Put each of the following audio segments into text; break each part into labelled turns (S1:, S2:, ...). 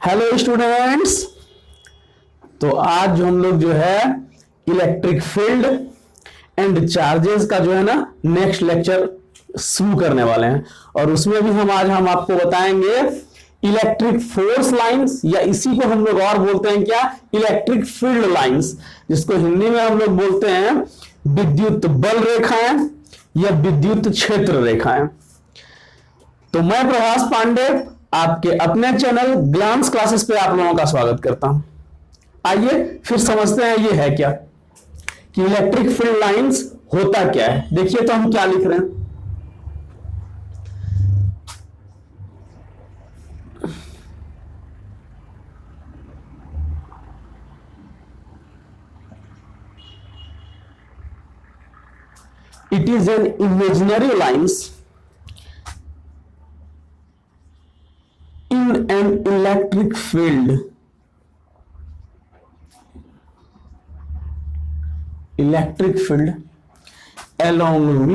S1: Hello students. तो आज जो हम लोग जो है इलेक्ट्रिक फील्ड एंड चार्जेस का जो है ना नेक्स्ट लेक्चर शुरू करने वाले हैं, और उसमें भी हम आपको बताएंगे इलेक्ट्रिक फोर्स लाइंस, या इसी को हम लोग और बोलते हैं क्या, इलेक्ट्रिक फील्ड लाइंस, जिसको हिंदी में हम लोग बोलते हैं विद्युत बल रेखाएं या विद्युत क्षेत्र रेखाएं। तो मैं प्रभास पांडे आपके अपने चैनल ग्लांस क्लासेस पे आप लोगों का स्वागत करता हूं। आइए फिर समझते हैं ये है क्या, कि इलेक्ट्रिक फील्ड लाइंस होता क्या है। देखिए तो हम क्या लिख रहे हैं, it is an imaginary lines in an electric field along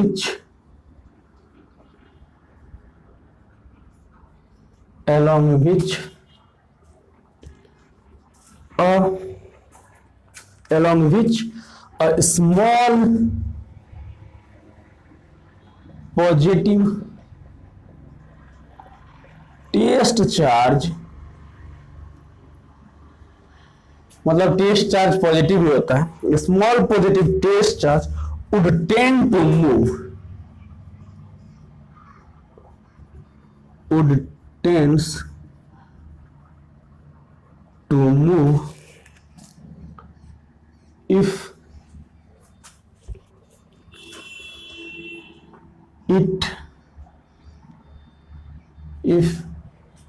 S1: which a small positive test charge, मतलब टेस्ट चार्ज पॉजिटिव ही होता है, small positive test charge would tend to move if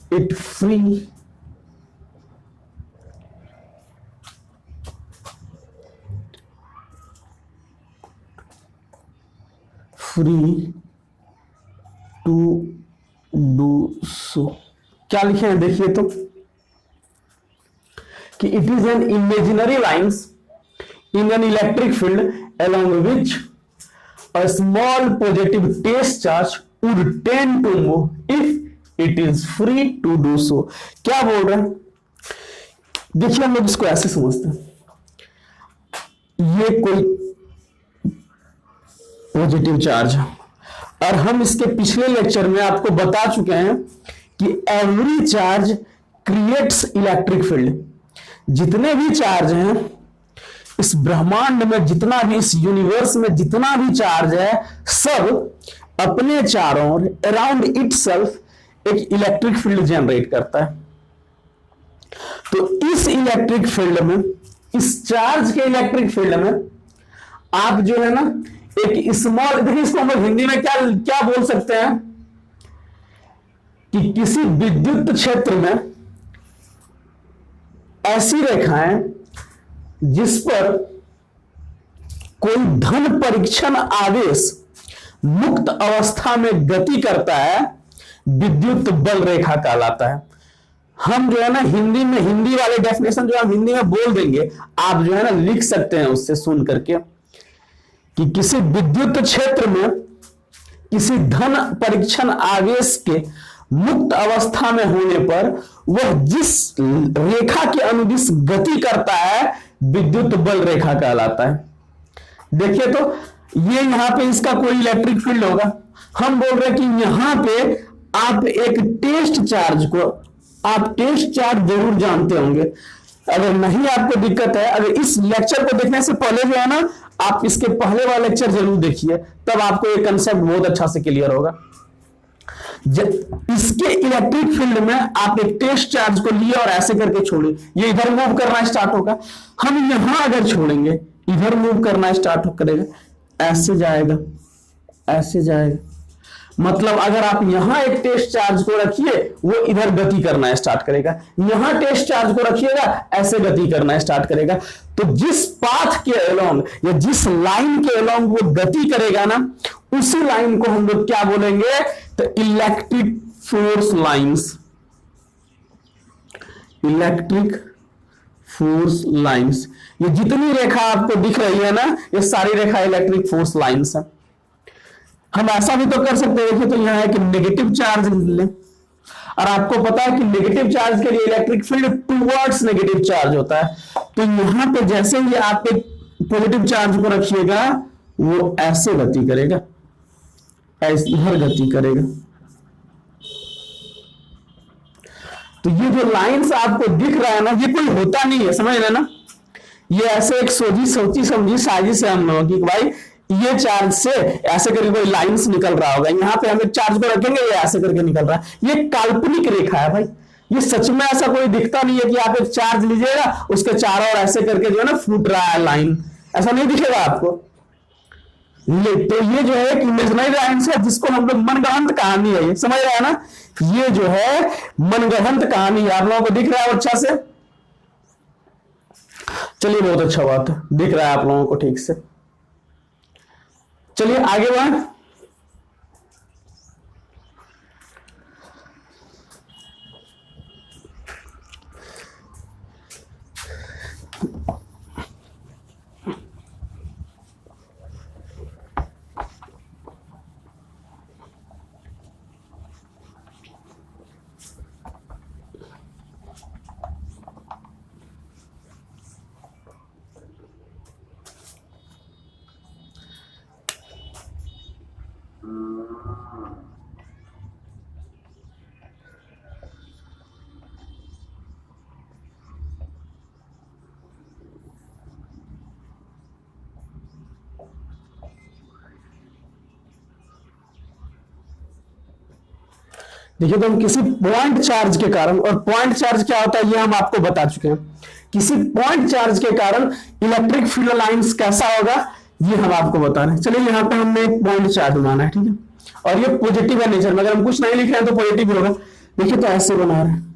S1: it free to do so। क्या लिखे हैं देखिए तो, कि it is an imaginary lines in an electric field along which a small positive test charge would tend to move if it is free to do so। क्या बोल रहे हैं, देखिए हम लोग इसको ऐसे समझते हैं, ये कोई पॉजिटिव चार्ज है, और हम इसके पिछले लेक्चर में आपको बता चुके हैं कि every charge creates electric field. जितने भी चार्ज हैं इस ब्रह्मांड में, जितना भी इस यूनिवर्स में जितना भी चार्ज है, सब अपने चारों ओर अराउंड इटसेल्फ एक इलेक्ट्रिक फील्ड जनरेट करता है। तो इस इलेक्ट्रिक फील्ड में, इस चार्ज के इलेक्ट्रिक फील्ड में आप जो है ना एक स्मॉल, देखिए इसको हम लोग हिंदी में क्या क्या बोल सकते हैं, कि किसी विद्युत क्षेत्र में ऐसी रेखाएं जिस पर कोई धन परीक्षण आवेश मुक्त अवस्था में गति करता है, विद्युत बल रेखा कहलाता है। हम जो है ना हिंदी में, हिंदी वाले डेफिनेशन जो हम हिंदी में बोल देंगे, आप जो है ना लिख सकते हैं उससे सुन करके, कि किसी विद्युत क्षेत्र में किसी धन परीक्षण आवेश के मुक्त अवस्था में होने पर वह जिस रेखा के अनुदिश गति करता है, विद्युत बल रेखा कहलाता है। देखिए तो ये यहां पे इसका कोई इलेक्ट्रिक फील्ड होगा, हम बोल रहे हैं कि यहां पे आप एक टेस्ट चार्ज को, आप टेस्ट चार्ज जरूर जानते होंगे, अगर नहीं आपको दिक्कत है, अगर इस लेक्चर को देखने से पहले जो है ना आप इसके पहले वाला लेक्चर जरूर देखिए, तब आपको ये कंसेप्ट बहुत अच्छा से क्लियर होगा। इसके इलेक्ट्रिक फील्ड में आप एक टेस्ट चार्ज को लिए और ऐसे करके छोड़े, ये इधर मूव करना स्टार्ट होगा। हम यहां अगर छोड़ेंगे, इधर मूव करना स्टार्ट करेगा, ऐसे जाएगा, ऐसे जाएगा। मतलब अगर आप यहां एक टेस्ट चार्ज को रखिए, वो इधर गति करना स्टार्ट करेगा, यहां टेस्ट चार्ज को रखिएगा, ऐसे गति करना स्टार्ट करेगा। तो जिस पाथ के अलोंग या जिस लाइन के अलोंग वो गति करेगा ना, उसी लाइन को हम लोग क्या बोलेंगे, तो electric force lines, electric force lines. ये जितनी रेखा आपको दिख रही है ना, ये सारी रेखा इलेक्ट्रिक फोर्स लाइंस है। हम ऐसा भी तो कर सकते हैं, देखिए तो यहां एक नेगेटिव चार्ज ले, और आपको पता है कि नेगेटिव चार्ज के लिए electric field towards negative charge होता है। तो यहां पे जैसे ही आप एक पॉजिटिव चार्ज को रखिएगा वो ऐसे गति करेगा, ऐसे इधर गति करेगा। तो ये जो लाइंस आपको दिख रहा है ना, ये कोई होता नहीं है, समझ रहे ना। ये ऐसे एक सोची समझी साजिश है हम लोगों की, भाई ये चार्ज से ऐसे करके कोई लाइंस निकल रहा होगा, यहाँ पे हम एक चार्ज को रखेंगे ये ऐसे करके निकल रहा है। ये काल्पनिक रेखा है भाई, ये सच में ऐसा कोई दिखता नहीं है कि आप एक चार्ज लीजिएगा उसके चारों ओर ऐसे करके जो है ना फूट रहा है लाइन, ऐसा नहीं दिखेगा आपको। तो ये जो है एक इमेजिनरी लाइंस है जिसको हम लोग मनगढ़ंत कहानी है, ये समझ रहे हैं ना। ये जो है मनगढ़ंत कहानी है, आप लोगों को दिख रहा है अच्छा से। चलिए बहुत अच्छा बात है, दिख रहा है आप लोगों को ठीक से। चलिए आगे बढ़ें। देखिए, तो हम किसी पॉइंट चार्ज के कारण, और पॉइंट चार्ज क्या होता है ये हम आपको बता चुके हैं, किसी पॉइंट चार्ज के कारण इलेक्ट्रिक फील्ड लाइंस कैसा होगा ये हम आपको बता रहे हैं। चलिए यहाँ पे हमने एक पॉइंट चार्ज बनाना है, ठीक है, और ये पॉजिटिव है नेचर में, अगर हम कुछ नहीं लिख रहे हैं तो पॉजिटिव होगा। देखिए तो ऐसे बना रहे हैं,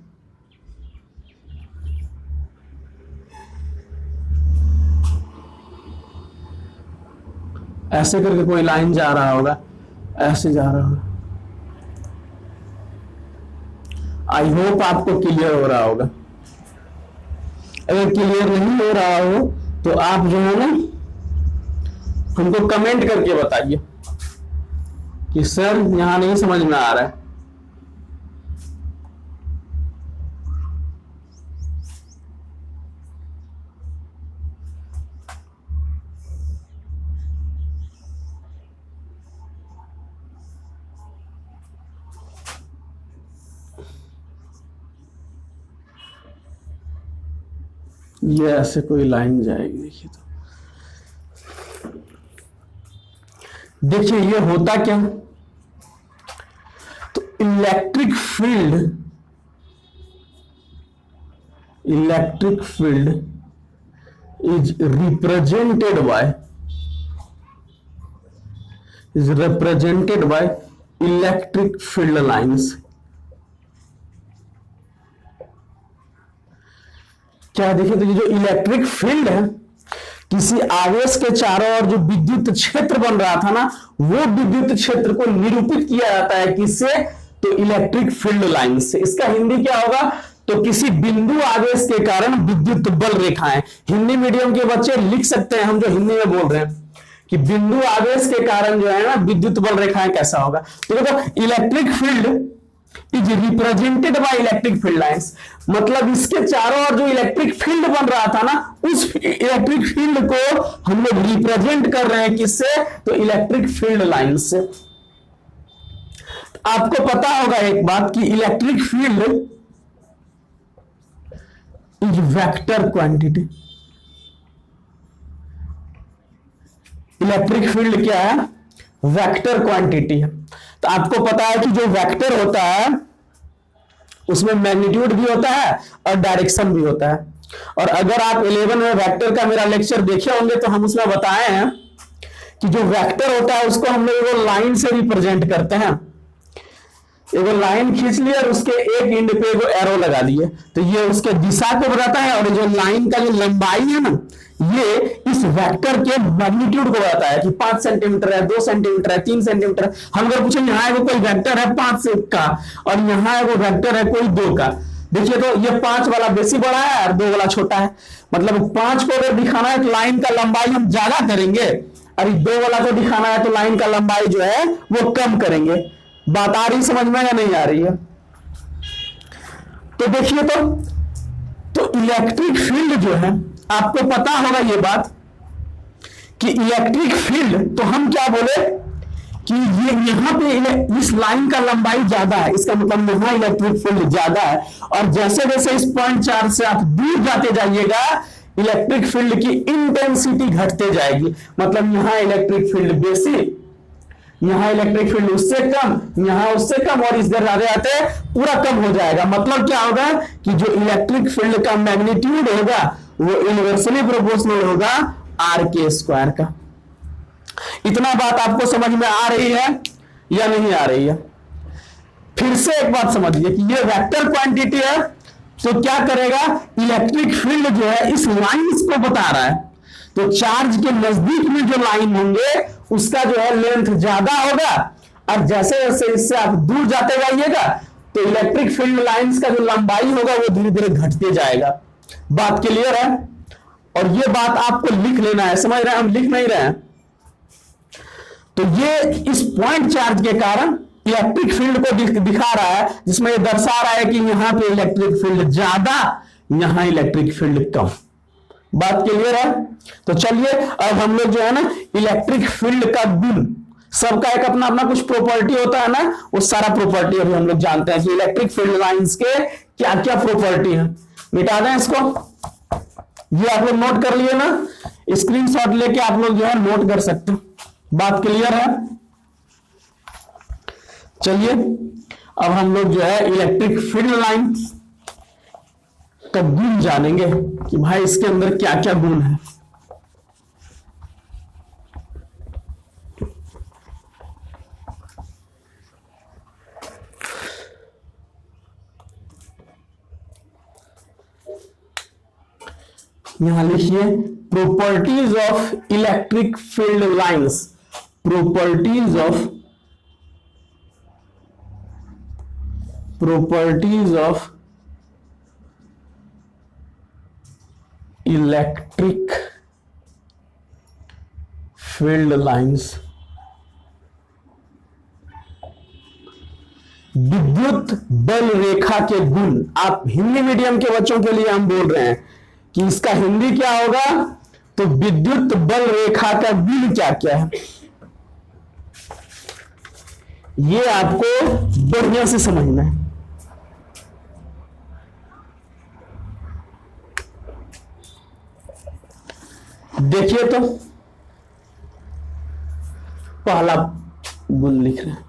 S1: ऐसे करके कोई लाइन जा रहा होगा, ऐसे जा रहा होगा। आई होप आपको क्लियर हो रहा होगा। अगर क्लियर नहीं हो रहा हो तो आप जो है ना हमको कमेंट करके बताइए कि सर यहां नहीं समझ में आ रहा है। ये ऐसे कोई लाइन जाएगी, देखिए तो देखिए ये होता क्या, तो electric field is represented by electric field lines. क्या देखिए, तो ये जो इलेक्ट्रिक फील्ड है, किसी आवेश के चारों ओर जो विद्युत क्षेत्र बन रहा था ना, वो विद्युत क्षेत्र को निरूपित किया जाता है किससे, तो इलेक्ट्रिक फील्ड लाइन से। इसका हिंदी क्या होगा, तो किसी बिंदु आवेश के कारण विद्युत बल रेखाएं। हिंदी मीडियम के बच्चे लिख सकते हैं, हम जो हिंदी में बोल रहे हैं कि बिंदु आवेश के कारण जो है ना विद्युत बल रेखाएं कैसा होगा। तो देखो electric field is represented by electric field lines, मतलब इसके चारों ओर जो इलेक्ट्रिक फील्ड बन रहा था ना, उस इलेक्ट्रिक फील्ड को हम लोग रिप्रेजेंट कर रहे हैं किससे, तो इलेक्ट्रिक फील्ड लाइंस से। आपको पता होगा एक बात कि electric field is vector quantity. Electric field क्या है, वेक्टर क्वांटिटी है। तो आपको पता है कि जो वेक्टर होता है उसमें मैग्नीट्यूड भी होता है और डायरेक्शन भी होता है। और अगर आप 11 में वेक्टर का मेरा लेक्चर देखे होंगे तो हम उसमें बताए हैं कि जो वेक्टर होता है उसको हम लोग वो लाइन से रिप्रेजेंट करते हैं। एगो लाइन खींच ली और उसके एक एंड पे एगो एरो लगा दिए, तो ये उसके दिशा को बताता है, और जो लाइन का जो लंबाई है ना, ये इस वेक्टर के मैग्नीट्यूड को बताता है कि 5 सेंटीमीटर है, 2 सेंटीमीटर है, 3 सेंटीमीटर है। हम अगर पूछे यहाँ एगो कोई वेक्टर है 5 का और यहाँ एगो वेक्टर है कोई 2 का, देखिए तो ये 5 वाला बेसी बड़ा है और 2 वाला छोटा है। मतलब 5 को अगर दिखाना है तो लाइन का लंबाई हम ज्यादा करेंगे, और 2 वाला को दिखाना है तो लाइन का लंबाई जो है वो कम करेंगे। बात आ रही समझ में या नहीं आ रही है? तो देखिए तो इलेक्ट्रिक फील्ड जो है, आपको पता होगा ये बात कि इलेक्ट्रिक फील्ड, तो हम क्या बोले कि ये यहां पे इस लाइन का लंबाई ज्यादा है, इसका मतलब यहां इलेक्ट्रिक फील्ड ज्यादा है, और जैसे जैसे इस पॉइंट चार्ज से आप दूर जाते जाइएगा इलेक्ट्रिक फील्ड की इंटेंसिटी घटते जाएगी। मतलब यहां इलेक्ट्रिक फील्ड बेसिक, यहां इलेक्ट्रिक फील्ड उससे कम, यहां उससे कम, और इस तरह आते पूरा कम हो जाएगा। मतलब क्या होगा कि जो इलेक्ट्रिक फील्ड का मैग्नीट्यूड होगा वो इनवर्सली प्रोपोर्शनल होगा आर के स्क्वायर का। इतना बात आपको समझ में आ रही है या नहीं आ रही है? फिर से एक बात समझिए कि ये वेक्टर क्वांटिटी है, तो क्या करेगा, इलेक्ट्रिक फील्ड जो है इस लाइंस को बता रहा है, तो चार्ज के नजदीक में जो लाइन होंगे उसका जो है लेंथ ज्यादा होगा, और जैसे जैसे इससे आप दूर जाते जाइएगा तो इलेक्ट्रिक फील्ड लाइंस का जो लंबाई होगा वो धीरे धीरे घटते जाएगा। बात क्लियर है? और ये बात आपको लिख लेना है, समझ रहे हैं? हम लिख नहीं रहे हैं। तो ये इस पॉइंट चार्ज के कारण इलेक्ट्रिक फील्ड को दिखा रहा है, जिसमें ये दर्शा रहा है कि यहां पे इलेक्ट्रिक फील्ड ज्यादा, यहां इलेक्ट्रिक फील्ड कम। बात क्लियर है? तो चलिए अब हम लोग जो है ना इलेक्ट्रिक फील्ड का गुण, सबका एक अपना अपना कुछ प्रॉपर्टी होता है ना, वो सारा प्रॉपर्टी अभी हम लोग जानते हैं कि इलेक्ट्रिक फील्ड लाइंस के क्या क्या प्रॉपर्टी है। मिटा दें इसको, ये आप लोग नोट कर लिए ना, स्क्रीनशॉट लेके आप लोग जो है नोट कर सकते हो। बात क्लियर है? चलिए अब हम लोग जो है इलेक्ट्रिक फील्ड लाइन का गुण जानेंगे कि भाई इसके अंदर क्या क्या गुण है। यहां लिखिए properties of electric field lines, properties of electric field lines. विद्युत बल रेखा के गुण, आप हिंदी मीडियम के बच्चों के लिए हम बोल रहे हैं कि इसका हिंदी क्या होगा, तो विद्युत बल रेखा का गुण क्या क्या है, ये आपको बढ़िया से समझना है। देखिए तो पहला गुण लिख रहे हैं,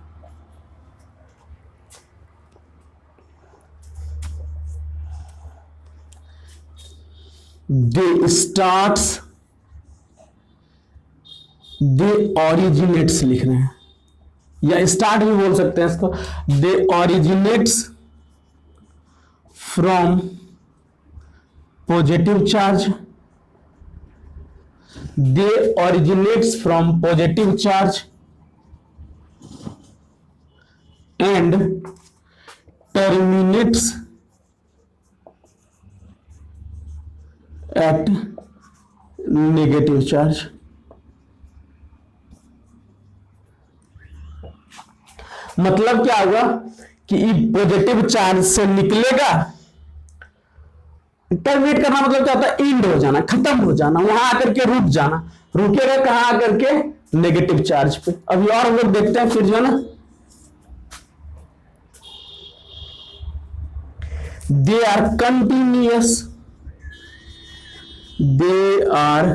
S1: दे ऑरिजिनेट्स लिख रहे हैं, या स्टार्ट भी बोल सकते हैं इसको, they originates from positive charge, they originates from positive charge and terminates at negative charge। मतलब क्या होगा कि पॉजिटिव चार्ज से निकलेगा, टर्मिनेट करना मतलब क्या होता है, एंड हो जाना, खत्म हो जाना, वहां आकर के रुक जाना, रुकेगा कहां आकर के, नेगेटिव चार्ज पे। अभी और हम लोग देखते हैं फिर जो है ना, they are continuous, they are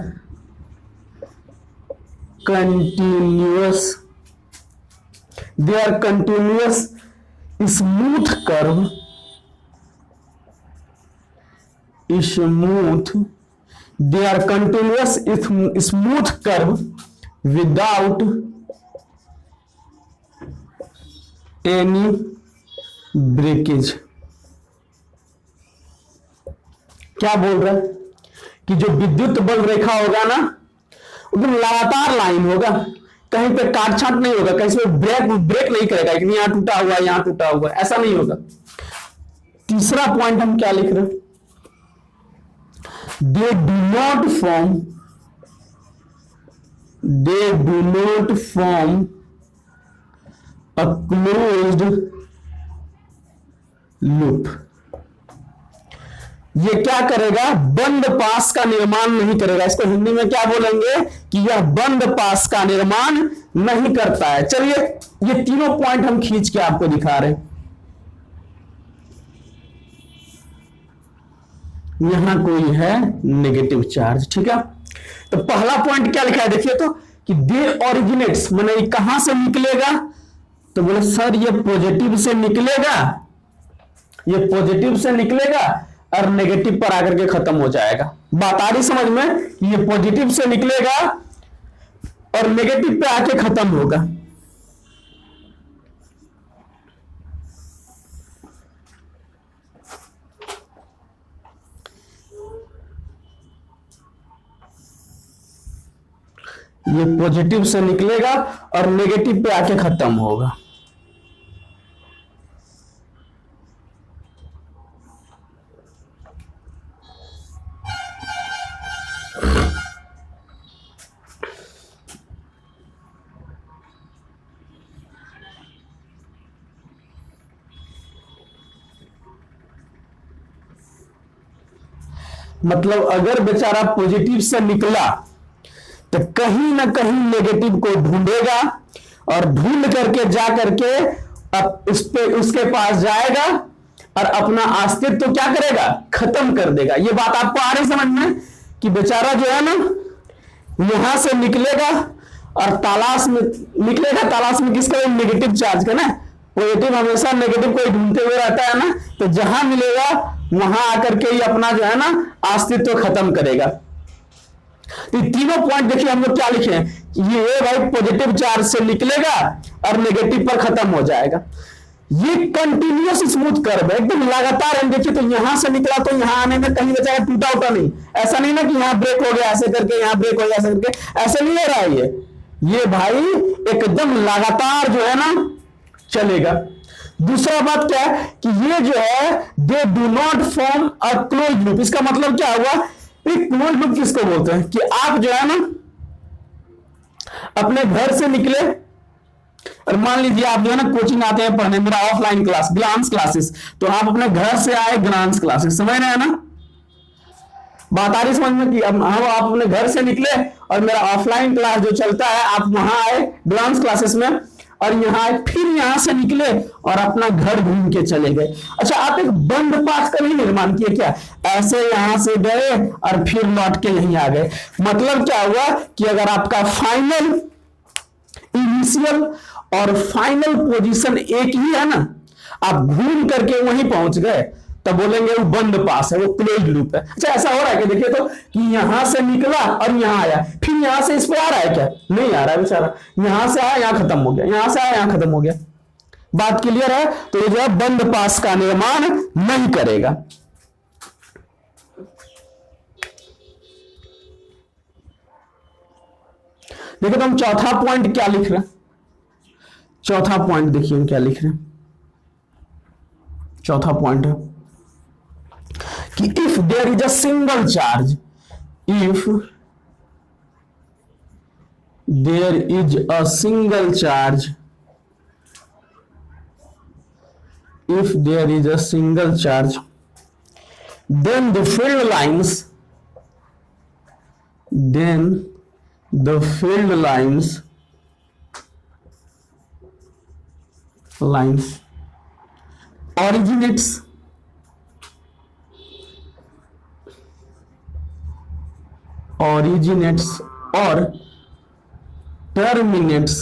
S1: continuous, they are continuous smooth curve, smooth, they are continuous smooth curve without any breakage। क्या बोल रहा है कि जो विद्युत बल रेखा होगा ना एकदम लगातार लाइन होगा, कहीं पे काट छाट नहीं होगा, कहीं से ब्रेक नहीं करेगा कि यहां टूटा हुआ यहां टूटा हुआ, ऐसा नहीं होगा। तीसरा पॉइंट हम क्या लिख रहे हैं, they do not form a closed loop। ये क्या करेगा, बंद पास का निर्माण नहीं करेगा। इसको हिंदी में क्या बोलेंगे कि यह बंद पास का निर्माण नहीं करता है। चलिए ये तीनों पॉइंट हम खींच के आपको दिखा रहे हैं। यहां कोई है नेगेटिव चार्ज, ठीक है। तो पहला पॉइंट क्या लिखा है देखिए तो, कि दे ओरिजिनेट्स, माने कहां से निकलेगा, तो बोले सर ये पॉजिटिव से निकलेगा, ये पॉजिटिव से निकलेगा और नेगेटिव पर आकर के खत्म हो जाएगा। बात आ रही समझ में कि ये पॉजिटिव से निकलेगा और नेगेटिव पे आके खत्म होगा। ये पॉजिटिव से निकलेगा और नेगेटिव पे आके खत्म होगा। मतलब अगर बेचारा पॉजिटिव से निकला तो कहीं ना कहीं नेगेटिव को ढूंढेगा और ढूंढ करके जा करके अब उसके पास जाएगा और अपना अस्तित्व तो क्या करेगा, खत्म कर देगा। ये बात आपको आ रही समझ में कि बेचारा जो है ना यहां से निकलेगा और तलाश में निकलेगा, तलाश में किसका, नेगेटिव चार्ज का ना। पॉजिटिव हमेशा नेगेटिव को ढूंढते हुए रहता है ना, तो जहां मिलेगा वहां आकर के ही अपना जो है ना अस्तित्व खत्म करेगा। तो तीनों पॉइंट देखिए हम लोग क्या लिखे हैं, ये भाई पॉजिटिव चार्ज से निकलेगा और नेगेटिव पर खत्म हो जाएगा। ये कंटिन्यूअस स्मूथ कर्व है, एकदम लगातार। हम देखिए तो यहां से निकला तो यहां आने में कहीं बेचारा टूटा उटा नहीं, ऐसा नहीं ना कि यहां ब्रेक हो गया ऐसे करके, यहां ब्रेक हो गया ऐसे करके, ऐसे नहीं हो रहा है ये भाई एकदम लगातार जो है ना चलेगा। दूसरा बात क्या है कि ये जो है they do not form a close loop. इसका मतलब क्या हुआ, क्लोज लूप किसको बोलते हैं कि आप जो है ना अपने घर से निकले और मान लीजिए आप जो है ना कोचिंग आते हैं पढ़ने, मेरा ऑफलाइन क्लास ग्लांस क्लासेस, तो आप अपने घर से आए ग्लांस क्लासेस, समझ रहे हैं ना, बात आ रही समझ में कि अब आप अपने घर से निकले और मेरा ऑफलाइन क्लास जो चलता है आप वहां आए ग्लांस क्लासेस में और यहां आए, फिर यहां से निकले और अपना घर घूम के चले गए। अच्छा, आप एक बंद पाथ का नहीं निर्माण किए क्या, ऐसे यहां से गए और फिर लौट के यहीं आ गए। मतलब क्या हुआ कि अगर आपका फाइनल, इनिशियल और फाइनल पोजीशन एक ही है ना, आप घूम करके वहीं पहुंच गए, तब बोलेंगे वो बंद पास है, वो क्लोज्ड लूप है। अच्छा, ऐसा हो रहा है कि देखिए तो कि यहां से निकला और यहां आया, फिर यहां से इस पे आ रहा है क्या, नहीं आ रहा है बेचारा, यहां से आया यहां खत्म हो गया, यहां से आया यहां खत्म हो गया। बात क्लियर है। तो ये जो है बंद पास का निर्माण नहीं करेगा। देखिए तो हम चौथा पॉइंट क्या लिख रहे हैं, चौथा पॉइंट देखिए हम क्या लिख रहे हैं। चौथा पॉइंट है कि if there is a single charge, if there is a single charge, if there is a single charge, then the field lines originates or terminates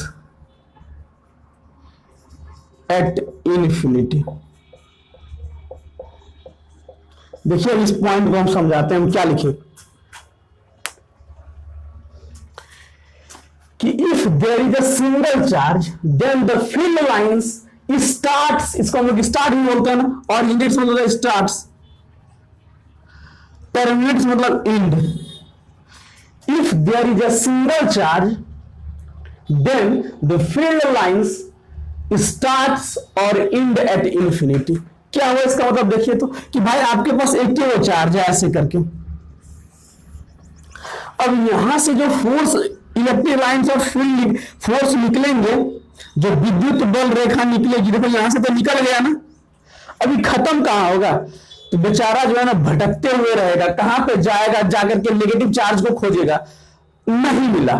S1: at infinity। देखिए इस पॉइंट को हम समझाते हैं। हम क्या लिखे कि if there is a single charge then the field lines starts, इसको हम लोग स्टार्ट भी बोलते हैं ना, और इंडेक्स मतलब स्टार्ट्स, टर्मिनेट्स मतलब end. If there is a single charge then the field lines starts और एंड एट इंफिनिटी। क्या हुआ इसका मतलब देखिए तो कि भाई आपके पास एक ही वो चार्ज है ऐसे करके, अब यहां से जो force, electric lines of field force निकलेंगे, जो विद्युत बल रेखा निकलेगी, देखो यहां से तो निकल गया ना, अभी खत्म कहां होगा, तो बेचारा जो है ना भटकते हुए रहेगा, कहां पे जाएगा, जाकर के नेगेटिव चार्ज को खोजेगा, नहीं मिला,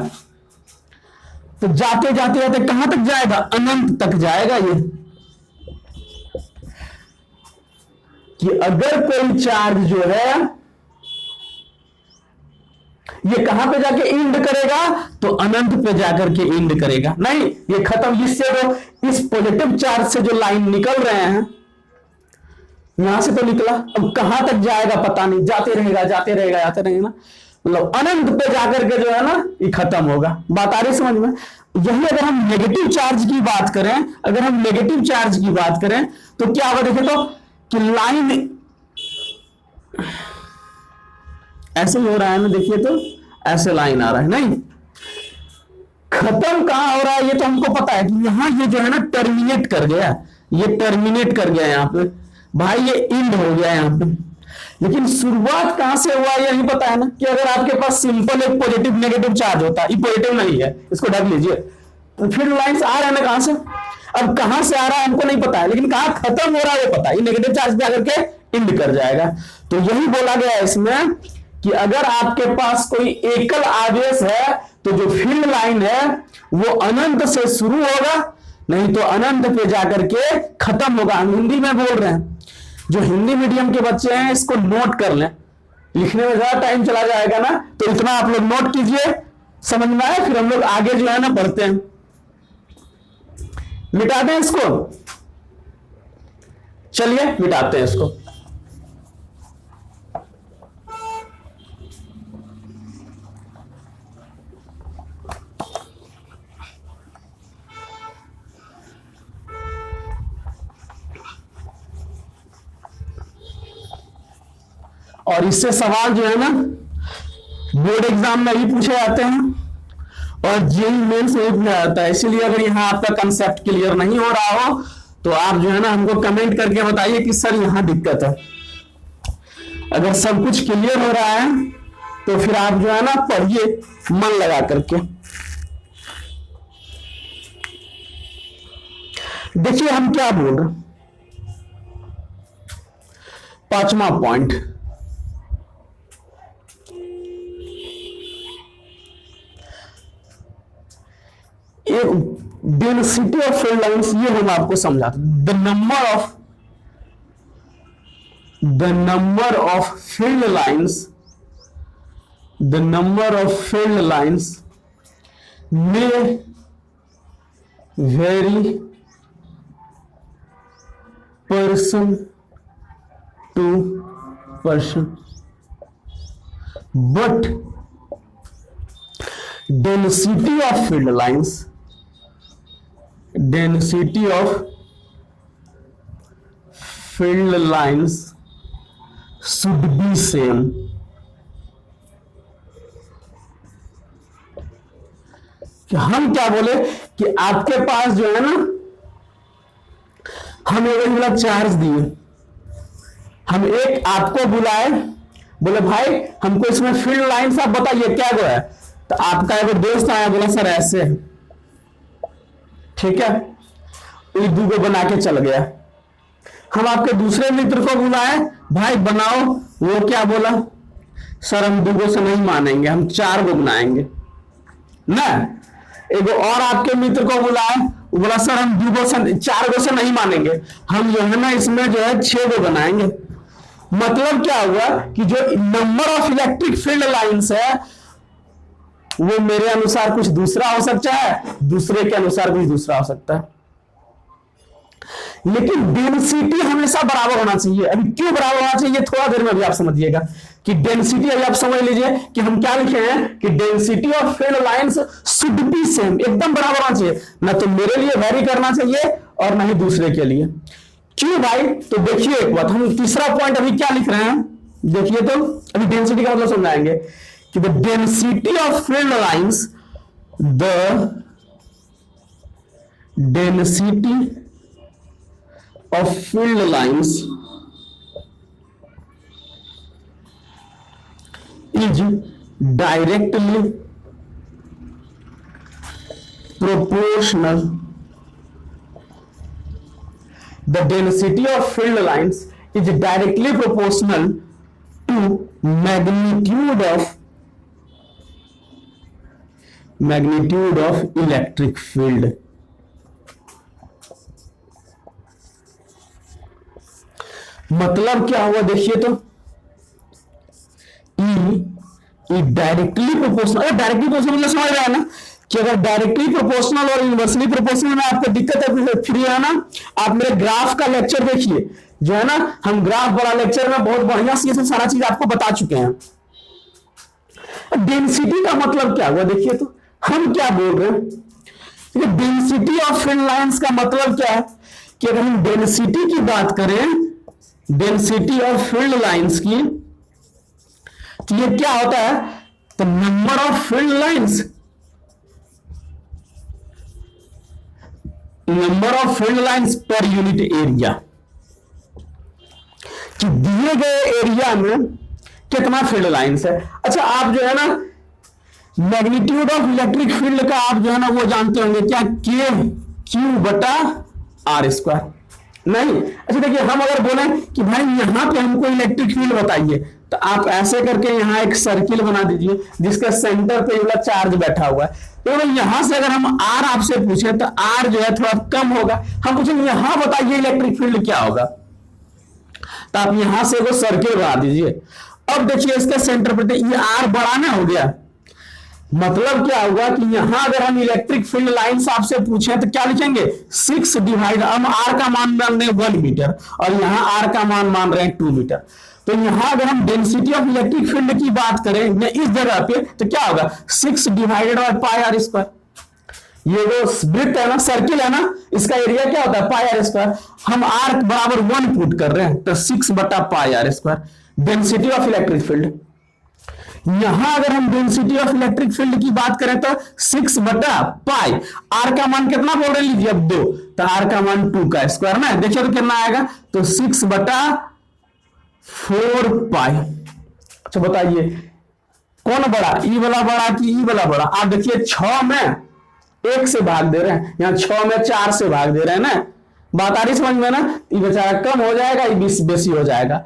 S1: तो जाते जाते जाते कहां तक जाएगा, अनंत तक जाएगा। ये कि अगर कोई चार्ज जो है ये कहां पे जाके इंड करेगा, तो अनंत पे जाकर के इंड करेगा, नहीं ये खत्म। इससे तो इस पॉजिटिव चार्ज से जो लाइन निकल रहे हैं यहां से तो निकला, अब कहां तक जाएगा पता नहीं, जाते रहेगा जाते रहेगा जाते रहेगा ना, मतलब अनंत पे जाकर के जो है ना ये खत्म होगा। बात आ रही समझ में? यही अगर हम नेगेटिव चार्ज की बात करें, अगर हम नेगेटिव चार्ज की बात करें तो क्या होगा, देखें तो कि लाइन ऐसे ही हो रहा है ना, देखिए तो ऐसे लाइन आ रहा है, नहीं खत्म कहां हो रहा है ये तो हमको पता है कि यहां ये जो है ना टर्मिनेट कर गया, ये टर्मिनेट कर गया यहां पे भाई, ये इंड हो गया यहां पे। लेकिन शुरुआत कहां से हुआ ये नहीं पता है ना, कि अगर आपके पास सिंपल एक पॉजिटिव नेगेटिव चार्ज होता, ये पॉजिटिव नहीं है, इसको ढक लीजिए, तो फिर लाइंस आ रहे हैं ना कहां से, अब कहां से आ रहा है हमको नहीं पता है, लेकिन कहां खत्म हो रहा है वो पता है, ये नेगेटिव चार्ज पे आकर के इंड कर जाएगा। तो यही बोला गया है इसमें कि अगर आपके पास कोई एकल आवेश है तो जो फील्ड लाइन है वो अनंत से शुरू होगा, नहीं तो अनंत पे जाकर के खत्म होगा। हम हिंदी में बोल रहे हैं, जो हिंदी मीडियम के बच्चे हैं इसको नोट कर लें, लिखने में ज्यादा टाइम चला जाएगा ना, तो इतना आप लोग नोट कीजिए, समझ में आए, फिर हम लोग आगे जो है ना बढ़ते हैं। मिटा दें इसको, चलिए मिटाते हैं इसको। और इससे सवाल जो है ना बोर्ड एग्जाम में ही पूछे जाते हैं और जेईई मेंस में भी पूछा जाता है। इसलिए अगर यहां आपका कंसेप्ट क्लियर नहीं हो रहा हो तो आप जो है ना हमको कमेंट करके बताइए कि सर यहां दिक्कत है। अगर सब कुछ क्लियर हो रहा है तो फिर आप जो है ना पढ़िए मन लगा करके। देखिए हम क्या बोल रहे हैं, 5वां point, density of field lines, ये हम आपको समझाते। The number of field lines may vary person to person, but density of field lines should be same। कि हम क्या बोले कि आपके पास जो है ना, हम एक चार्ज दिए, हम एक आपको बुलाए, बोले भाई हमको इसमें फील्ड लाइंस आप बताइए क्या है, तो आपका एक दोस्त आया, बोला सर ऐसे है, ठीक है, ये दूगो बना के चल गया। हम आपके दूसरे मित्र को बुलाए, भाई बनाओ, वो क्या बोला, सर हम दूगो से नहीं मानेंगे, हम 4 गो बनाएंगे ना। एक और आपके मित्र को बुलाए, वो बोला सर हम 4 गो से नहीं मानेंगे, हम जो है ना इसमें जो है 6 गो बनाएंगे। मतलब क्या हुआ कि जो number of electric field lines है वो मेरे अनुसार कुछ दूसरा हो सकता है, दूसरे के अनुसार कुछ दूसरा हो सकता है, लेकिन डेंसिटी हमेशा बराबर होना चाहिए। अभी क्यों बराबर होना चाहिए थोड़ा देर में अभी आप समझिएगा कि डेंसिटी, अभी आप समझ लीजिए कि हम क्या लिखे हैं कि density of field lines should be same, एकदम बराबर होना चाहिए, ना तो मेरे लिए वेरी करना चाहिए और ना ही दूसरे के लिए। क्यों भाई, तो देखिए एक बात, हम तीसरा पॉइंट अभी क्या लिख रहे हैं, देखिए तो अभी डेंसिटी का मतलब समझाएंगे कि the density of field lines, the density of field lines is directly proportional, the density of field lines is directly proportional to magnitude of electric field. मतलब क्या हुआ देखिए तो, ई डायरेक्टली प्रोपोर्शनल, डायरेक्टली प्रोपोर्शनल मतलब समझ रहे हैं ना कि अगर डायरेक्टली प्रोपोर्शनल और इनवर्सली प्रोपोर्शनल में आपको दिक्कत है फिर है ना, आप मेरे ग्राफ का लेक्चर देखिए जो है ना, हम ग्राफ बड़ा लेक्चर में बहुत बढ़िया से ये सब सारा चीज आपको बता चुके हैं। डेंसिटी का मतलब क्या हुआ देखिए तो, हम क्या बोल रहे हैं, डेंसिटी ऑफ फील्ड लाइंस का मतलब क्या है कि अगर हम डेंसिटी की बात करें, डेंसिटी ऑफ फील्ड लाइंस की, तो ये क्या होता है, तो number of field lines, number of field lines per unit area, कि दिए गए एरिया में कितना फील्ड लाइंस है। अच्छा आप जो है ना मैग्नीट्यूड ऑफ इलेक्ट्रिक फील्ड का आप जो है ना वो जानते होंगे क्या, के क्यू बटा आर स्क्वायर, नहीं। अच्छा देखिए हम अगर बोले कि भाई यहां पे हमको इलेक्ट्रिक फील्ड बताइए, तो आप ऐसे करके यहां एक सर्किल बना दीजिए जिसके सेंटर पे ये वाला चार्ज बैठा हुआ है। तो यहां से अगर हम आर आपसे पूछे तो आर जो है थोड़ा कम होगा, हम पूछेंगे यहां बताइए इलेक्ट्रिक फील्ड क्या होगा, तो आप यहां से वो सर्किल बना दीजिए। अब देखिए इसके सेंटर पे ये आर बढ़ाना हो गया, मतलब क्या होगा कि यहां अगर हम इलेक्ट्रिक फील्ड लाइंस आपसे पूछे तो क्या लिखेंगे, 6 डिवाइड, हम आर का मान मान रहे हैं 1 मीटर और यहां आर का मान मान रहे हैं 2 मीटर। तो यहां अगर हम डेंसिटी ऑफ इलेक्ट्रिक फील्ड की बात करें इस जगह पे तो क्या होगा, 6 divided by pi r square. ये जो वृत्त है ना, सर्किल है ना, इसका एरिया क्या होता है पाई आर स्क्वायर, हम आर बराबर 1 पुट कर रहे हैं तो 6 बटा pi r square density of electric field. यहां अगर हम डेंसिटी ऑफ इलेक्ट्रिक फील्ड की बात करें तो 6 बटा पाई, आर का मान कितना बोल रहे लीजिए अब 2, तो आर का मान 2 का स्क्वायर ना, देखिए तो कितना आएगा, तो 6 बटा 4 पाई। अच्छा बताइए कौन बड़ा, ई वाला बड़ा कि ई वाला बड़ा, आप देखिए 6 में 1 से भाग दे रहे हैं, यहां 6 में 4 से भाग दे रहे हैं ना, बात आ रही समझ में ना, ये बेचारा कम हो जाएगा, ये बेसी हो जाएगा।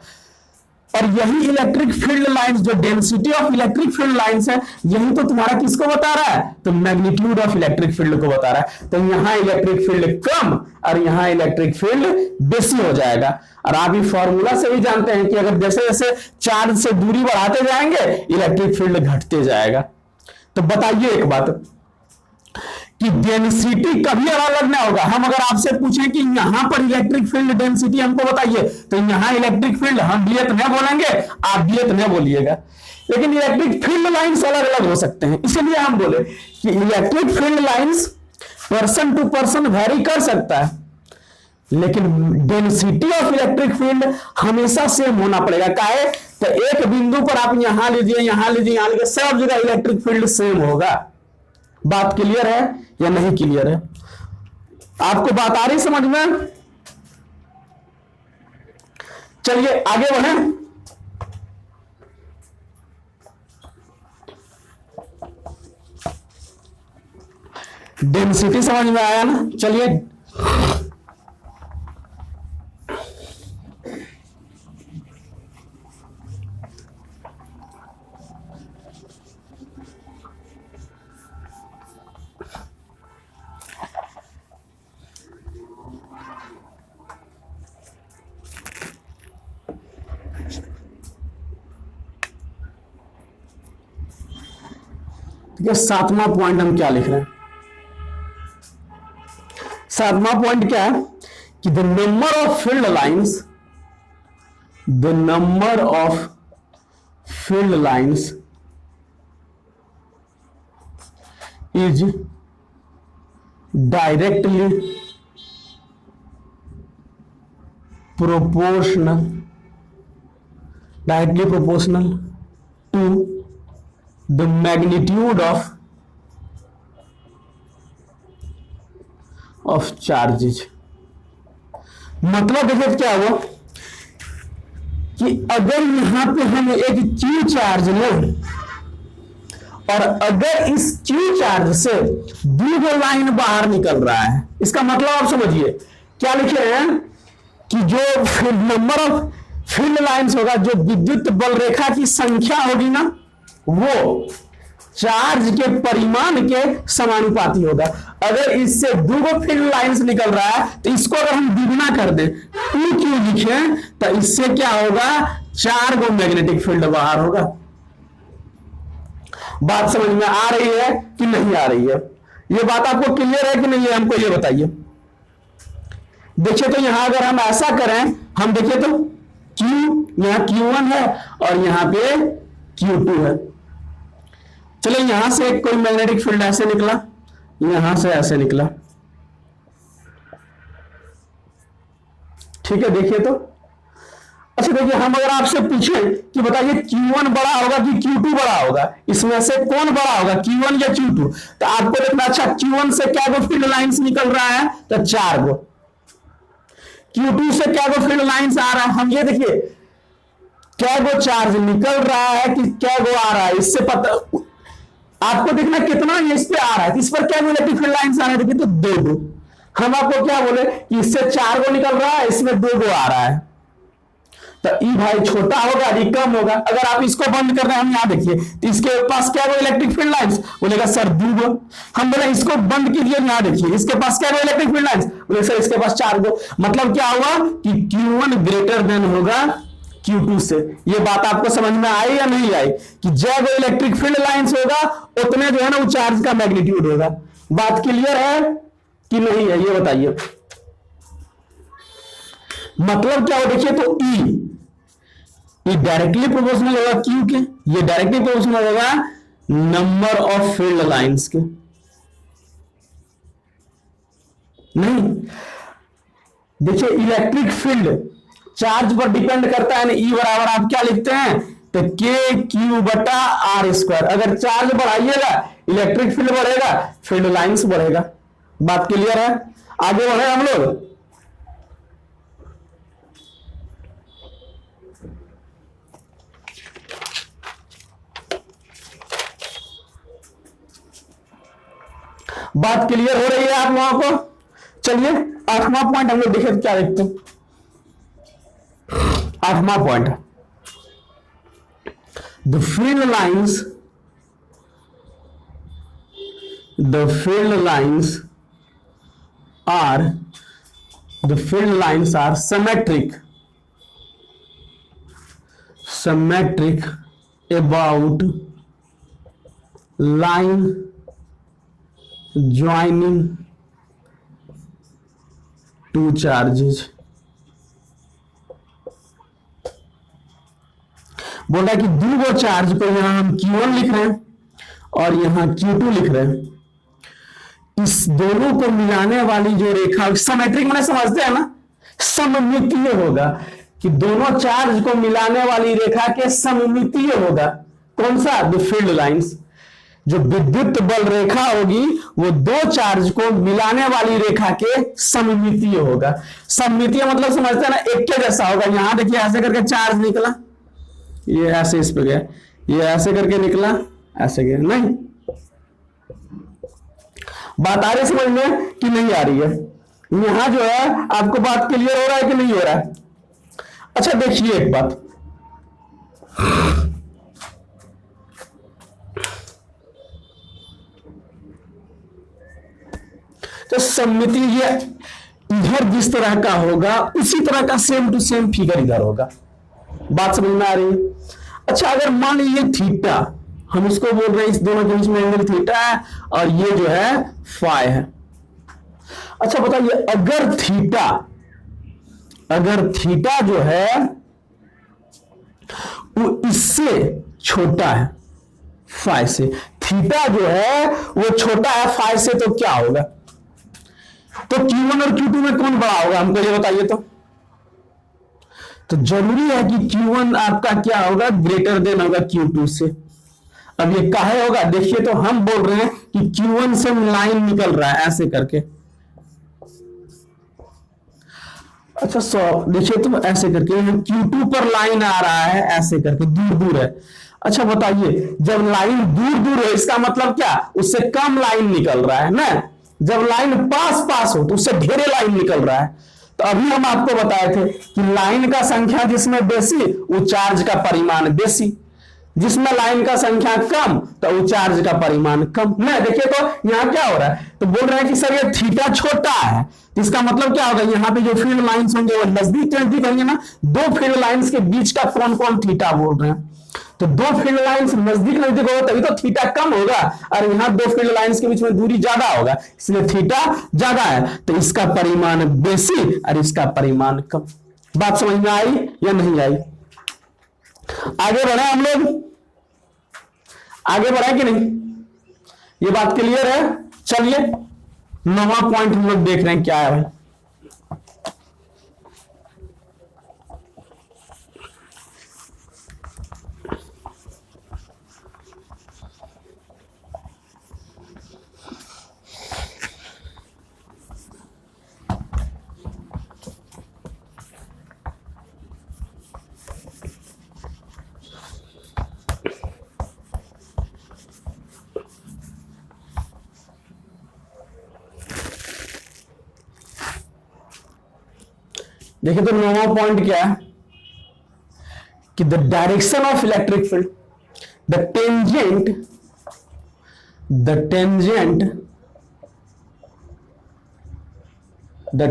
S1: और यही इलेक्ट्रिक फील्ड लाइंस, जो density of electric field lines है, यही तो तुम्हारा किसको बता रहा है, तो मैग्नीट्यूड ऑफ इलेक्ट्रिक फील्ड को बता रहा है। तो यहां इलेक्ट्रिक फील्ड कम और यहां इलेक्ट्रिक फील्ड बेसी हो जाएगा। और आप ये फॉर्मूला से भी जानते हैं कि अगर जैसे जैसे चार्ज से दूरी बढ़ाते जाएंगे इलेक्ट्रिक फील्ड घटते जाएगा। तो बताइए एक बात कि डेंसिटी कभी अलग ना होगा, हम अगर आपसे पूछें कि यहां पर इलेक्ट्रिक फील्ड डेंसिटी हमको बताइए, तो यहां इलेक्ट्रिक फील्ड हम बीएत नहीं बोलेंगे, आप बीएत नहीं बोलिएगा, लेकिन इलेक्ट्रिक फील्ड लाइंस अलग अलग हो सकते हैं। इसलिए हम बोले कि electric field lines person to person vary कर सकता है, लेकिन डेंसिटी ऑफ इलेक्ट्रिक फील्ड हमेशा सेम होना पड़ेगा। काहे, तो एक बिंदु पर आप यहां लीजिए, यहां लीजिए, यहां लीजिए, सब जगह इलेक्ट्रिक फील्ड सेम होगा। बात क्लियर है या नहीं क्लियर है, आपको बात आ रही समझ में? चलिए आगे बढ़े। डेंसिटी समझ में आया ना, चलिए ठीक है, 7वां पॉइंट हम क्या लिख रहे हैं, 7वां पॉइंट क्या है कि the number of field lines, the number of field lines is directly proportional to the magnitude of charges। मतलब देखिए क्या हुआ कि अगर यहां पे हम एक Q चार्ज लें और अगर इस Q चार्ज से 2 लाइन बाहर निकल रहा है, इसका मतलब आप समझिए क्या लिखे हैं कि जो नंबर ऑफ फील्ड लाइंस होगा, जो विद्युत बल रेखा की संख्या होगी ना, वो चार्ज के परिमाण के समानुपाती होगा। अगर इससे दो फील्ड लाइंस निकल रहा है तो इसको अगर हम द्विगुना कर दें, 2q लिखें, तो इससे क्या होगा, 4 गो मैग्नेटिक फील्ड बाहर होगा। बात समझ में आ रही है कि नहीं आ रही है? ये बात आपको क्लियर है कि नहीं है, हमको ये बताइए। देखिए तो यहां अगर हम ऐसा करें, हम देखिए तो Q, यहां Q1 है और यहां पे Q2 है। चलो यहां से कोई मैग्नेटिक फील्ड ऐसे निकला, यहां से ऐसे निकला, ठीक है। देखिए तो अच्छा, देखिए हम अगर आपसे पूछें कि बताइए Q1 बड़ा होगा कि Q2 बड़ा होगा, इसमें से कौन बड़ा होगा, Q1 या Q2? तो आपको देखना, अच्छा Q1 से क्या गो फील्ड लाइंस निकल रहा है, तो 4 गो। Q2 से क्या गो फील्ड लाइंस आ रहा है, हम ये देखिए क्या गो चार्ज निकल रहा है कि क्या गो आ रहा है, इससे पता आपको देखना कितना इस पे आ रहा है, इस पर क्या गो इलेक्ट्रिक फील्ड लाइंस आ रहे हैं, देखिए तो 2 गो। हम आपको क्या बोले कि इससे 4 गो निकल रहा है, इसमें 2 गो आ रहा है, तो ई भाई छोटा होगा, ई कम होगा। अगर आप इसको बंद कर रहे हैं, हम यहां देखिए तो इसके पास क्या गो इलेक्ट्रिक फील्ड लाइंस, बोलेगा सर 2 गो। हम बोले इसको बंद कीजिए, यहां देखिए इसके पास क्या गो इलेक्ट्रिक फील्ड लाइंस, बोले सर इसके पास 4 गो। मतलब क्या हुआ कि Q1 ग्रेटर देन होगा Q2 से। ये बात आपको समझ में आई या नहीं आई कि जब इलेक्ट्रिक फील्ड लाइंस होगा उतने जो है ना वो चार्ज का मैग्नीट्यूड होगा। बात क्लियर है कि नहीं है, ये बताइए। मतलब क्या हो, देखिए तो ये डायरेक्टली प्रोपोर्शनल होगा Q के, ये डायरेक्टली प्रोपोर्शनल होगा नंबर ऑफ फील्ड लाइंस के। नहीं, देखिए इलेक्ट्रिक फील्ड चार्ज पर डिपेंड करता है ना। E बराबर आप क्या लिखते हैं, तो KQ/R²। अगर चार्ज बढ़ाइएगा इलेक्ट्रिक फील्ड बढ़ेगा, फील्ड लाइंस बढ़ेगा। बात क्लियर है? आगे बढ़े हम लोग। बात क्लियर हो रही है आप लोगों को? चलिए 8वां पॉइंट हम लोग देखें, क्या देखते हैं। 8वां point, the field lines are symmetric about line joining two charges। बोल रहा है कि 2 गो चार्ज को यहां हम Q1 लिख रहे हैं और यहां Q2 लिख रहे हैं। इस दोनों को मिलाने वाली जो रेखा, सिमेट्रिक मैंने समझते हैं ना, सममितीय होगा कि दोनों चार्ज को मिलाने वाली रेखा के सममितीय होगा। कौन सा? The field lines. जो विद्युत बल रेखा होगी वो 2 चार्ज को मिलाने वाली रेखा के सममितीय होगा। सममितीय मतलब समझते हैं ना, एक के जैसा होगा। यहां देखिए ऐसे करके चार्ज निकला, ये ऐसे इस पे गया, ये ऐसे करके निकला, ऐसे गया। नहीं, बात आ रही समझ में कि नहीं आ रही है? यहां जो है आपको बात क्लियर हो रहा है कि नहीं हो रहा है? अच्छा देखिए एक बात, तो सममिति ये इधर जिस तरह का होगा उसी तरह का सेम टू सेम फिगर इधर होगा। बात समझ में आ रही है? अच्छा अगर मान लीजिए थीटा, हम इसको बोल रहे हैं इस दोनों के बीच में एंगल थीटा है और ये जो है फाई है। अच्छा बताइए अगर थीटा जो है वो इससे छोटा है फाई से, थीटा जो है वो छोटा है फाई से, तो क्या होगा? तो Q1 और Q2 में कौन बड़ा होगा, हमको ये बताइए। तो जरूरी है कि Q1 आपका क्या होगा, ग्रेटर देन होगा Q2 से। अब ये काहे होगा, देखिए तो हम बोल रहे हैं कि Q1 से लाइन निकल रहा है ऐसे करके। अच्छा देखिए तो ऐसे करके Q2 पर लाइन आ रहा है ऐसे करके, दूर दूर है। अच्छा बताइए जब लाइन दूर दूर है इसका मतलब क्या, उससे कम लाइन निकल रहा है ना। जब लाइन पास पास हो तो उससे ढेरे लाइन निकल रहा है। तो अभी हम आपको बताए थे कि लाइन का संख्या जिसमें बेसी वो चार्ज का परिमाण बेसी, जिसमें लाइन का संख्या कम तो वो चार्ज का परिमाण कम। नहीं देखिए तो यहां क्या हो रहा है, तो बोल रहे हैं कि सर ये थीटा छोटा है, तो इसका मतलब क्या होगा, यहाँ पे जो फील्ड लाइंस होंगे वो नजदीक नजदीक होंगे ना। दो फील्ड लाइंस के बीच का कोण को हम थीटा बोल रहे हैं, तो दो फील्ड लाइंस नजदीक नजदीक होगा तभी तो थीटा कम होगा, और यहाँ दो फील्ड लाइंस के बीच में दूरी ज्यादा होगा, इसलिए थीटा ज्यादा है, तो इसका परिमाण बेसी और इसका परिमाण कम। बात समझ में आई या नहीं आई? आगे बढ़े हम लोग, आगे बढ़े कि नहीं, ये बात क्लियर है? चलिए 9वां पॉइंट हम लोग देख रहे हैं क्या है भाई। देखिए तो 9वां पॉइंट क्या है कि the direction of electric field, the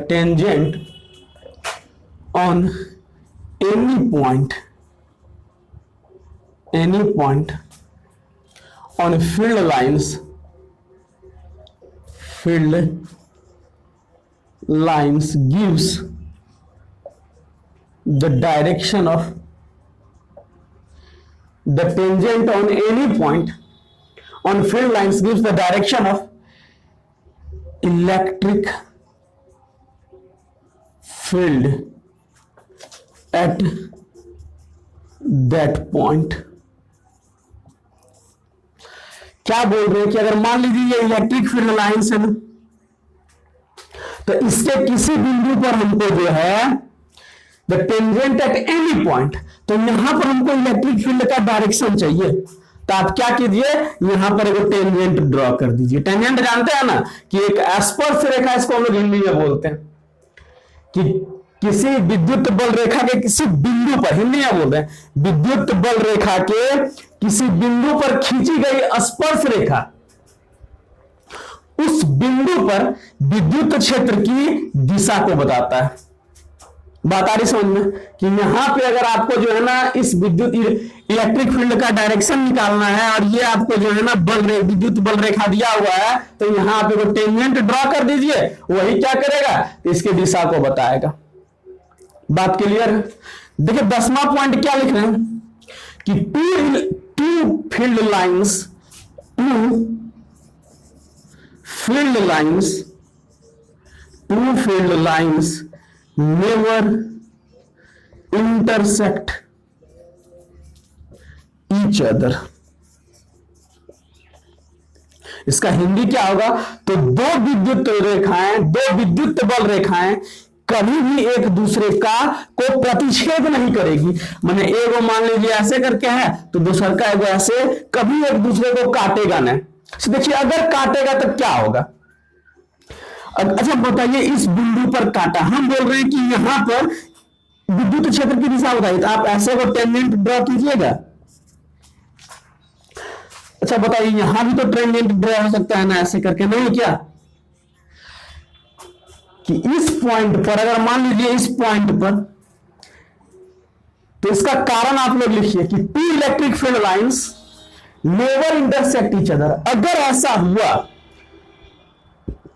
S1: tangent on any point on field lines gives the direction of the tangent on any point on field lines gives the direction of electric field at that point। क्या बोल रहे हैं कि अगर मान लीजिए ये electric field lines है ना, तो इसके किसी बिंदु पर हमको जो है the tangent at any point, तो यहां पर हमको इलेक्ट्रिक फील्ड का डायरेक्शन चाहिए, तो आप क्या कीजिए, यहां पर एक टेंजेंट ड्रॉ कर दीजिए। टेंजेंट जानते हैं ना कि एक स्पर्श रेखा, इसको हम लोग हिंदी में बोलते हैं कि किसी विद्युत बल रेखा के किसी बिंदु पर, हिंदी में बोल रहे हैं, विद्युत बल रेखा के किसी बिंदु पर खींची गई स्पर्श रेखा उस बिंदु पर विद्युत क्षेत्र की दिशा को बताता है। बात आ रही समझ में कि यहां पे अगर आपको जो है ना इस इलेक्ट्रिक फील्ड का डायरेक्शन निकालना है और ये आपको जो है ना विद्युत बल रेखा दिया हुआ है, तो यहां पे वो टेंजेंट ड्रॉ कर दीजिए, वही क्या करेगा, इसकी दिशा को बताएगा। बात क्लियर है? देखिए 10वां पॉइंट क्या लिख रहे हैं कि two field lines never intersect each other। इसका हिंदी क्या होगा, तो दो विद्युत बल रेखाएं कभी भी एक दूसरे को प्रतिच्छेद नहीं करेगी। माने एगो मान लीजिए ऐसे करके है तो दूसरा का एगो ऐसे, कभी एक दूसरे को काटेगा नहीं। देखिए अगर काटेगा तो क्या होगा, अच्छा बताइए, इस बिंदु पर काटा, हम बोल रहे हैं कि यहां पर विद्युत क्षेत्र की दिशा बताइए, तो आप ऐसे को टेंजेंट ड्रॉ कीजिएगा। अच्छा बताइए, यहां भी तो टेंजेंट ड्रॉ हो सकता है ना ऐसे करके, नहीं क्या, कि इस पॉइंट पर अगर मान लीजिए इस पॉइंट पर, तो इसका कारण आप लोग लिखिए कि two electric field lines never intersect each other. अगर ऐसा हुआ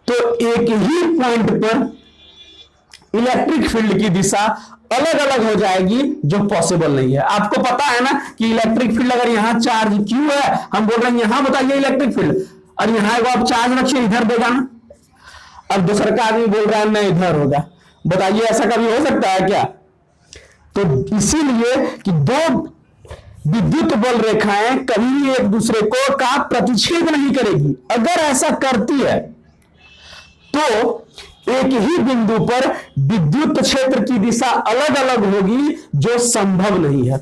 S1: तो एक ही पॉइंट पर इलेक्ट्रिक फील्ड की दिशा अलग अलग हो जाएगी, जो पॉसिबल नहीं है। आपको पता है ना कि इलेक्ट्रिक फील्ड अगर यहां चार्ज क्यू है, हम बोल रहे हैं यहां बताइए इलेक्ट्रिक फील्ड, और यहां आप चार्ज रखिए इधर देगा ना, अब दूसरा का आदमी बोल रहा है नहीं इधर होगा, बताइए ऐसा कभी हो सकता है क्या? तो इसीलिए कि दो विद्युत बल रेखाएं कभी एक दूसरे को का प्रतिच्छेद नहीं करेगी। अगर ऐसा करती है तो एक ही बिंदु पर विद्युत क्षेत्र की दिशा अलग अलग होगी, जो संभव नहीं है।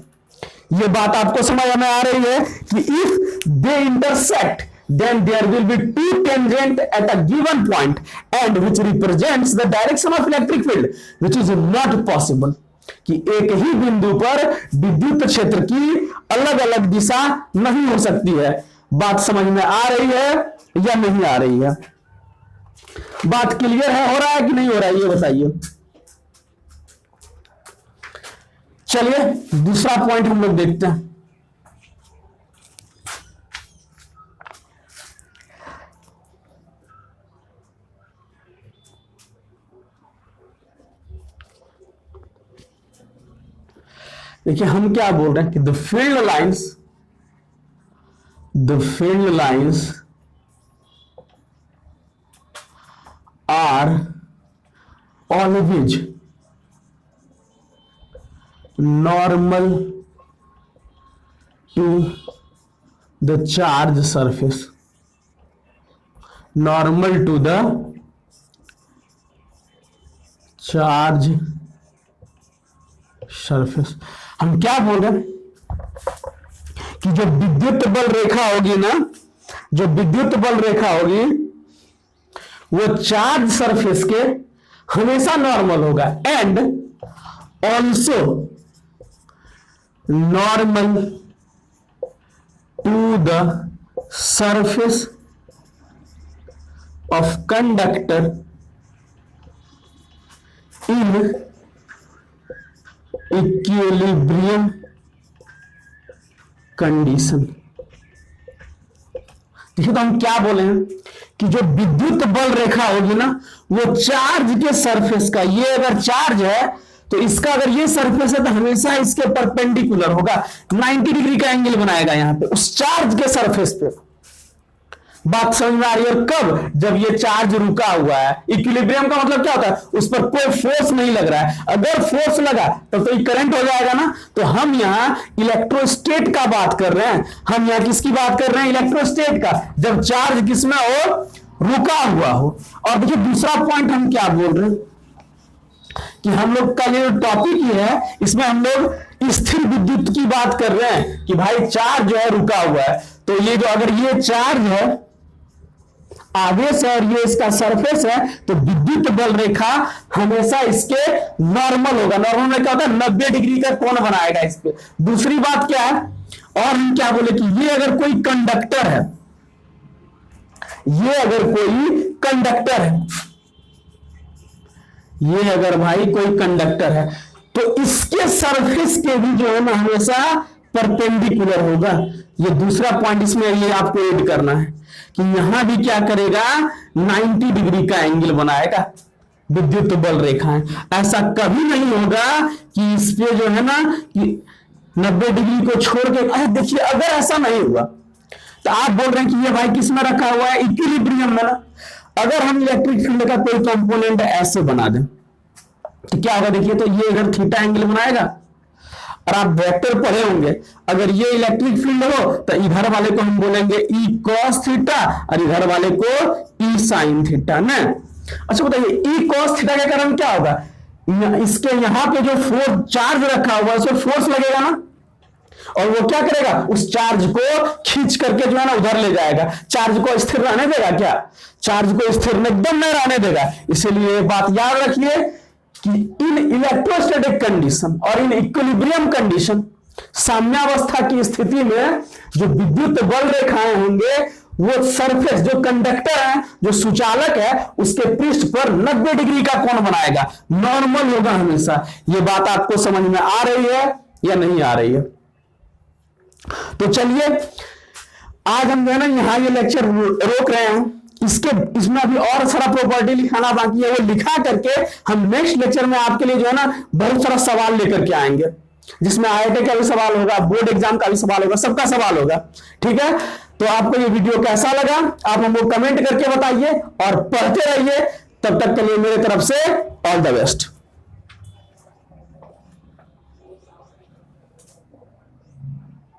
S1: यह बात आपको समझ में आ रही है कि if they intersect, then there will be two tangent at a given point and which represents the direction of electric field, which is not possible. कि एक ही बिंदु पर विद्युत क्षेत्र की अलग अलग दिशा नहीं हो सकती है। बात समझ में आ रही है या नहीं आ रही है? बात क्लियर है, हो रहा है कि नहीं हो रहा है, ये बताइए। चलिए दूसरा पॉइंट हम लोग देखते हैं। देखिए हम क्या बोल रहे हैं कि the field lines are always normal to the charge surface, normal to the charge surface. हम क्या बोल रहे हैं कि जो विद्युत बल रेखा होगी ना, जो विद्युत बल रेखा होगी वो चार्ज सरफेस के हमेशा नॉर्मल होगा and also normal to the surface of conductor in equilibrium condition. देखिए तो हम क्या बोले हैं कि जो विद्युत बल रेखा होगी ना वो चार्ज के सरफेस का, ये अगर चार्ज है तो इसका अगर ये सरफेस है तो हमेशा इसके परपेंडिकुलर होगा, 90 डिग्री का एंगल बनाएगा यहां पे उस चार्ज के सरफेस पे। बात समझ में आ रही है? और कब? जब ये चार्ज रुका हुआ है। इक्विलिब्रियम का मतलब क्या होता है? उस पर कोई फोर्स नहीं लग रहा है। अगर फोर्स लगा तो ये करंट हो जाएगा ना। तो हम यहां इलेक्ट्रोस्टेट का बात कर रहे हैं। हम यहां किसकी बात कर रहे हैं? इलेक्ट्रोस्टेट का, जब चार्ज किसमें हो? रुका हुआ हो। और देखिए दूसरा पॉइंट हम क्या बोल रहे हैं कि हम लोग का ये टॉपिक ही है, इसमें हम लोग स्थिर विद्युत की बात कर रहे हैं कि भाई चार्ज जो है रुका हुआ है। तो ये जो अगर ये चार्ज है आगे से और ये इसका सरफेस है तो विद्युत बल रेखा हमेशा इसके नॉर्मल होगा। नॉर्मल में क्या होता है? 90 डिग्री का कोण बनाएगा इस पे। दूसरी बात क्या है और हम क्या बोले कि ये अगर कोई कंडक्टर है, ये अगर कोई कंडक्टर है, ये अगर भाई कोई कंडक्टर है तो इसके सरफेस के भी जो है ना हमेशा परपेंडिकुलर होगा। ये दूसरा पॉइंट इसमें ये आपको ऐड करना है कि यहां भी क्या करेगा? 90 डिग्री का एंगल बनाएगा विद्युत बल रेखाएं। ऐसा कभी नहीं होगा कि इस पे जो है ना कि 90 डिग्री को छोड़ के, अरे देखिए अगर ऐसा नहीं हुआ तो आप बोल रहे हैं कि ये भाई किस में रखा हुआ है? इक्विलिब्रियम में ना। अगर हम इलेक्ट्रिक फील्ड का कोई कंपोनेंट ऐसे बना दें तो क्या होगा? देखिए तो ये अगर थीटा एंगल बनाएगा और आप वेक्टर पढ़े होंगे, अगर ये इलेक्ट्रिक फील्ड हो तो इधर वाले को हम बोलेंगे ई कॉस थीटा और इधर वाले को ई साइन थीटा ना। अच्छा बताइए ई कॉस थीटा के कारण क्या होगा? इसके यहां पे जो फोर्स चार्ज रखा हुआ है उसमें फोर्स लगेगा ना, और वो क्या करेगा? उस चार्ज को खींच करके जो है ना उधर ले जाएगा। चार्ज को स्थिर रहने देगा क्या? चार्ज को स्थिर एकदम नहीं रहने देगा। इसलिए बात याद रखिए कि इन इलेक्ट्रोस्टैटिक कंडीशन और इन इक्विलिब्रियम कंडीशन, साम्यावस्था की स्थिति में जो विद्युत बल रेखाएं होंगे वो सरफेस, जो कंडक्टर है, जो सुचालक है, उसके पृष्ठ पर 90 डिग्री का कोण बनाएगा, नॉर्मल होगा हमेशा। ये बात आपको समझ में आ रही है या नहीं आ रही है? तो चलिए आज हम जो है ना यहाँ ये लेक्चर रोक रहे हैं। इसमें अभी और सारा प्रॉपर्टी लिखाना बाकी है, वो लिखा करके हम नेक्स्ट लेक्चर में आपके लिए जो है ना बहुत सारा सवाल लेकर के आएंगे, जिसमें आईआईटी का भी सवाल होगा, बोर्ड एग्जाम का भी सवाल होगा, सबका सवाल होगा। ठीक है, तो आपको ये वीडियो कैसा लगा आप हमको कमेंट करके बताइए और पढ़ते रहिए। तब तक के लिए मेरे तरफ से ऑल द बेस्ट।